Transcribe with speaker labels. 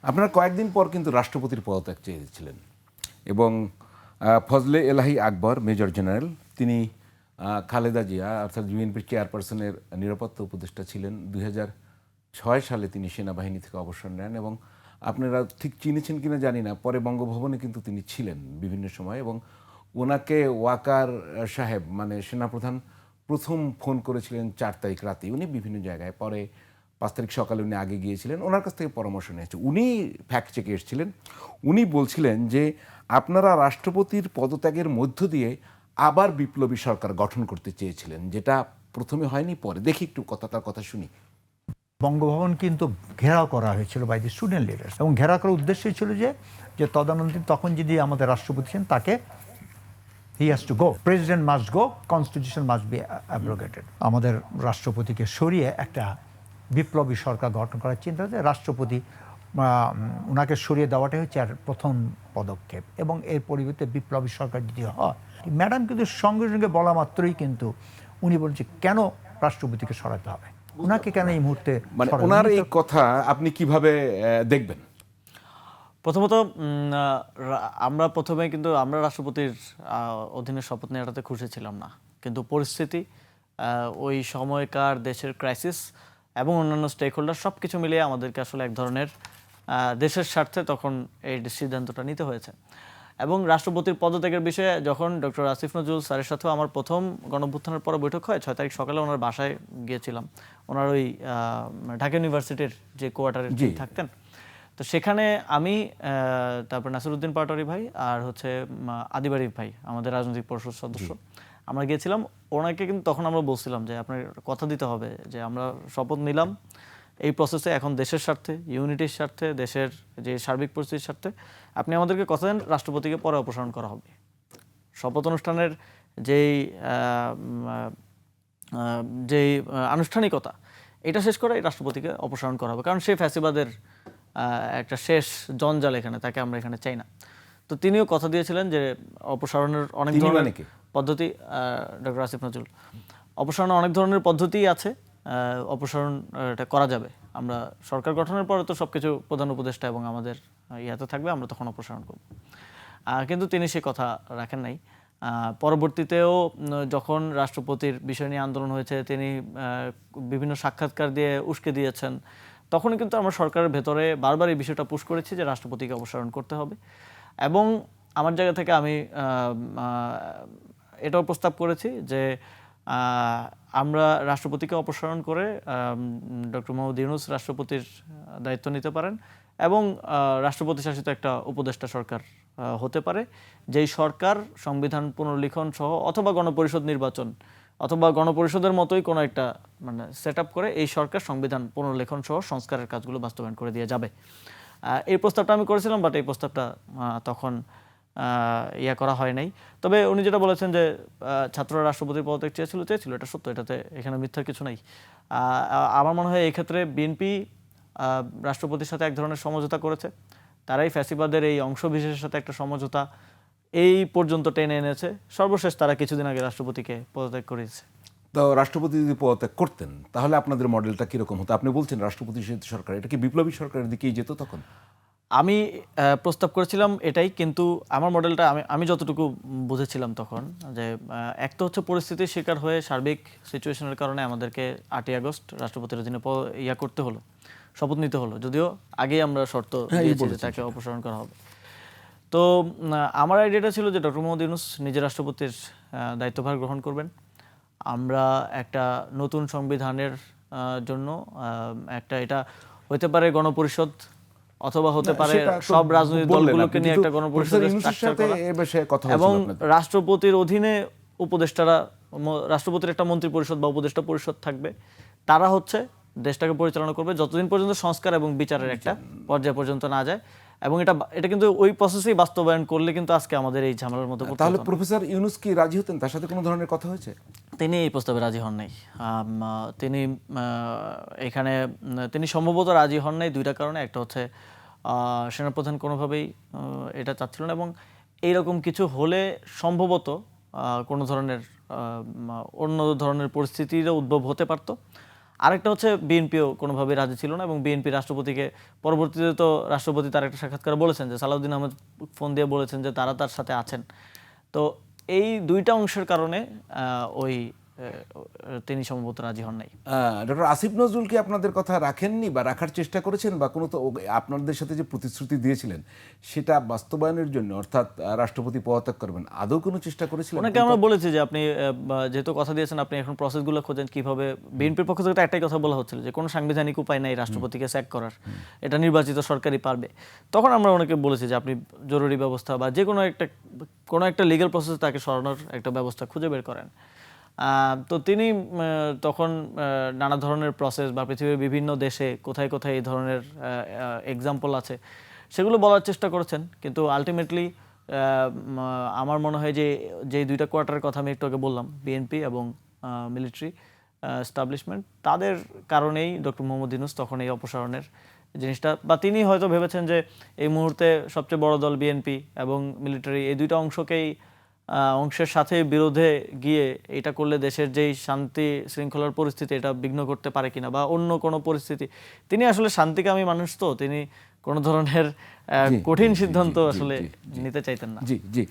Speaker 1: আপনারা কয়েকদিন পর কিন্তু রাষ্ট্রপতির পদত্যাগ চেয়েছিলেন এবং ফজলে এলাহি আকবর মেজর জেনারেল তিনি খালেদা জিয়া অর্থাৎ বিএনপির চেয়ারপারসনের নিরাপত্তা উপদেষ্টা ছিলেন। 2006 সালে তিনি সেনাবাহিনী থেকে অবসর নেন এবং আপনারা ঠিক চিনেছেন কিনা জানি না, পরে বঙ্গভবনে কিন্তু তিনি ছিলেন বিভিন্ন সময় এবং ওনাকে ওয়াকার সাহেব মানে সেনাপ্রধান প্রথম ফোন করেছিলেন 4 তারিখ রাতে। উনি বিভিন্ন জায়গায়, পরে 5 তারিখ সকালে উনি আগে গিয়েছিলেন, ওনার কাছ থেকে পরামর্শ নিয়েছে। উনি ফ্যাক্ট চেকে এসেছিলেন। উনি বলছিলেন যে আপনারা রাষ্ট্রপতির পদত্যাগের মধ্য দিয়ে আবার বিপ্লবী সরকার গঠন করতে চেয়েছিলেন, যেটা প্রথমে হয়নি, পরে দেখি একটু তার কথা শুনি।
Speaker 2: বঙ্গভবন কিন্তু ঘেরাও করা হয়েছিল বাই দি স্টুডেন্ট লিডার্স, এবং ঘেরাও করার উদ্দেশ্যই ছিল যে তদানীন্তন তখন যিনি আমাদের রাষ্ট্রপতি ছিলেন তাকে he has to go, president must go, constitution must be abrogated. আমাদের রাষ্ট্রপতিকে সরিয়ে একটা বিপ্লবী সরকার গঠন করার চিন্তা হচ্ছে। রাষ্ট্রপতি ওনাকে সরিয়ে দেওয়াটাই হচ্ছে আর প্রথম পদক্ষেপ, এবং এর পরিবর্তে বিপ্লবী সরকার যদি হয়, ম্যাডাম কিন্তু সঙ্গে সঙ্গে বলা মাত্রই কিন্তু উনি বলছে কেন রাষ্ট্রপতিকে সরাতে হবে, ওনাকে কেন এই মুহূর্তে
Speaker 1: মানে ওনার এই কথা আপনি কিভাবে দেখবেন?
Speaker 3: প্রথমত আমরা রাষ্ট্রপতির অধীনে শপথ নেওয়াটাতে খুশি ছিলাম না, কিন্তু পরিস্থিতি, ওই সময়কার দেশের ক্রাইসিস এবং অন্যান্য স্টেক হোল্ডার সব কিছু মিলিয়ে আমাদেরকে আসলে এক ধরনের দেশের স্বার্থে তখন এই সিদ্ধান্তটা নিতে হয়েছে। এবং রাষ্ট্রপতির পদত্যাগের বিষয়ে যখন ডক্টর আসিফ নজরুল স্যারের সাথেও আমার প্রথম গণঅভ্যুত্থানের পরে বৈঠক হয়, 6 তারিখ সকালে ওনার বাসায় গিয়েছিলাম, ওনার ওই ঢাকা ইউনিভার্সিটির যে কোয়ার্টারে থাকতেন। তো সেখানে আমি, তারপর নাসিরউদ্দিন পাটোয়ারি ভাই আর হচ্ছে আদিবাড়ি ভাই, আমাদের রাজনৈতিক পরিষদ সদস্য, আমরা গিয়েছিলাম। ওনাকে কিন্তু তখন আমরা বলছিলাম যে আপনার কথা দিতে হবে যে আমরা শপথ নিলাম এই প্রসেসে এখন দেশের স্বার্থে, ইউনিটির স্বার্থে, দেশের যে সার্বিক পরিস্থিতির স্বার্থে আপনি আমাদেরকে কথা দেন, রাষ্ট্রপতিকে পরে অপসারণ করা হবে। শপথ অনুষ্ঠানের যেই আনুষ্ঠানিকতা, এটা শেষ করে রাষ্ট্রপতিকে অপসারণ করা হবে, কারণ সে ফ্যাসিবাদের একটা শেষ জঞ্জাল এখানে, তাকে আমরা এখানে চাই না। তো তিনিও কথা দিয়েছিলেন যে অপসারণের অনেক ধরনের পদ্ধতি, ডক্টর আসিফ নজরুল, অপসারণের অনেক ধরনের পদ্ধতি আছে, অপসারণ এটা করা যাবে। আমরা সরকার গঠনের পরে তো সবকিছু প্রধান উপদেষ্টা এবং আমাদের ইয়াতে থাকবে, আমরা তখন অপসারণ করব। কিন্তু তিনি সে কথা রাখেন নাই। পরবর্তীতেও যখন রাষ্ট্রপতির বিষয় নিয়ে আন্দোলন হয়েছে, তিনি বিভিন্ন সাক্ষাৎকার দিয়ে উস্কে দিয়েছেন, তখনই কিন্তু আমরা সরকারের ভেতরে বারবার এই বিষয়টা পুশ করেছি যে রাষ্ট্রপতিকে অপসারণ করতে হবে। এবং আমার জায়গা থেকে আমি এটাও প্রস্তাব করেছি যে আমরা রাষ্ট্রপতিকে অপসারণ করে ডক্টর মোহাম্মদ ইউনূস রাষ্ট্রপতির দায়িত্ব নিতে পারেন এবং রাষ্ট্রপতি শাসিত একটা উপদেষ্টা সরকার হতে পারে, যেই সরকার সংবিধান পুনর্লিখন সহ অথবা গণপরিষদ নির্বাচন অথবা গণপরিষদের মতোই কোনো একটা মানে সেট আপ করে এই সরকার সংবিধান পুনর্লেখন সহ সংস্কারের কাজগুলো বাস্তবায়ন করে দিয়ে যাবে। এই প্রস্তাবটা আমি করেছিলাম, বাট এই প্রস্তাবটা তখন করা হয় নাই। তবে উনি যেটা বলেছেন যে ছাত্ররা রাষ্ট্রপতির পদত্যাগ চেয়েছিল, এটা সত্য, এটাতে এখানে মিথ্যার কিছু নাই। আমার মনে হয় এই ক্ষেত্রে বিএনপি রাষ্ট্রপতির সাথে এক ধরনের সমঝোতা করেছে, তারাই ফ্যাসিবাদের এই অংশবিশেষের সাথে একটা সমঝোতা এই পর্যন্ত টেনে এনেছে। সর্বশেষ তারা কিছুদিন আগে রাষ্ট্রপতিকে পদত্যাগ করেছে।
Speaker 1: তো রাষ্ট্রপতি যদি পদত্যাগ করতেন তাহলে আপনাদের মডেলটা কিরকম হতো? আপনি বলছেন রাষ্ট্রপতি শাসিত সরকার, এটা কি বিপ্লবী সরকারের দিকেই যেত তখন?
Speaker 3: আমি প্রস্তাব করেছিলাম এটাই, কিন্তু আমার মডেলটা আমি যতটুকু বুঝেছিলাম তখন, যে এক তো হচ্ছে পরিস্থিতির শিকার হয়ে সার্বিক সিচুয়েশনের কারণে আমাদেরকে 8ই আগস্ট রাষ্ট্রপতির অধীনে করতে হলো, শপথ নিতে হলো, যদিও আগেই আমরা শর্ত দিয়েছি যে তাকে অপসারণ করা হবে। তো আমার আইডিয়াটা ছিল যে ডক্টর মোহাম্মদ ইউনূস নিজে রাষ্ট্রপতির দায়িত্বভার গ্রহণ করবেন, আমরা একটা নতুন সংবিধানের জন্য এটা হতে পারে গণপরিষদ অথবা হতে পারে সব রাজনৈতিক দলগুলোকে নিয়ে একটা গণপরিষদের স্ট্রাকচার করা, এবং রাষ্ট্রপতির অধীনে উপদেষ্টারা, রাষ্ট্রপতির একটা মন্ত্রী পরিষদ বা উপদেষ্টা পরিষদ থাকবে, তারা হচ্ছে দেশটাকে পরিচালনা করবে যতদিন পর্যন্ত সংস্কার এবং বিচারের একটা পর্যায় পর্যন্ত না যায়। এবং এটা কিন্তু ওই প্রসেসেই বাস্তবায়ন করলে কিন্তু আজকে আমাদের এই ঝামেলার মতো।
Speaker 1: তাহলে প্রফেসর ইউনূস কি রাজি হতেন? তার সাথে কোনো ধরনের কথা হয়েছে?
Speaker 3: তিনি এই প্রস্তাবে রাজি হন নাই। তিনি সম্ভবত রাজি হন নাই দুইটা কারণে। একটা হচ্ছে সেনাপ্রধান কোনোভাবেই এটা চাচ্ছিল না, এবং এইরকম কিছু হলে সম্ভবত কোনো ধরনের অন্য ধরনের পরিস্থিতিরও উদ্ভব হতে পারত। আরেকটা হচ্ছে বিএনপিও কোনোভাবেই রাজি ছিল না এবং বিএনপি রাষ্ট্রপতিকে পরবর্তীতে তো রাষ্ট্রপতি তার একটা সাক্ষাৎকারে বলেছেন যে সালাউদ্দিন আহমেদ ফোন দিয়ে বলেছেন যে তারা তার সাথে আছেন। তো এই দুইটা অংশের কারণে তিনি সম্ভবত রাজি হন নাই।
Speaker 1: ডক্টর আসিফ নজরুল কি আপনাদের কথা রাখেননি বা রাখার চেষ্টা করেছেন, বা কোনো তো আপনাদের সাথে যে প্রতিশ্রুতি দিয়েছিলেন সেটা বাস্তবায়নের জন্য, অর্থাৎ রাষ্ট্রপতি পদত্যাগ করবেন, আদৌ কোনো চেষ্টা করেছিলেন?
Speaker 3: ওনাকে আমরা বলেছি যে আপনি যেহেতু কথা দিয়েছেন আপনি এখন প্রসেসগুলো খোঁজেন কিভাবে। বিএনপির পক্ষ থেকে তো একটাই কথা বলা হচ্ছিল যে কোনো সাংবিধানিক উপায় নাই রাষ্ট্রপতিকে স্যাক করার, এটা নির্বাচিত সরকারই পারবে। তখন আমরা ওনাকে বলেছি যে আপনি জরুরি ব্যবস্থা বা যে কোনো একটা লিগ্যাল প্রসেসে তাকে সরানোর একটা ব্যবস্থা খুঁজে বের করেন। তো তিনি তখন নানা ধরনের প্রসেস বা পৃথিবীর বিভিন্ন দেশে কোথায় কোথায় এই ধরনের এক্সাম্পল আছে সেগুলো বলার চেষ্টা করেছেন, কিন্তু আলটিমেটলি আমার মনে হয় যে যেই দুইটা কোয়ার্টারের কথা আমি একটু আগে বললাম, বিএনপি এবং মিলিটারি এস্টাবলিশমেন্ট, তাদের কারণেই ডক্টর মোহাম্মদ ইউনূস তখন এই অপসারণের জিনিসটা, বা তিনি হয়তো ভেবেছেন যে এই মুহূর্তে সবচেয়ে বড় দল বিএনপি এবং মিলিটারি এই দুইটা অংশের সাথে বিরোধে গিয়ে এটা করলে দেশের যেই শান্তি শৃঙ্খলার পরিস্থিতি এটা বিঘ্ন করতে পারে কিনা বা অন্য কোনো পরিস্থিতি। তিনি আসলে শান্তিকামী মানুষ, তো তিনি কোনো ধরনের কঠিন সিদ্ধান্ত আসলে নিতে চাইতেন না।
Speaker 1: জি জি।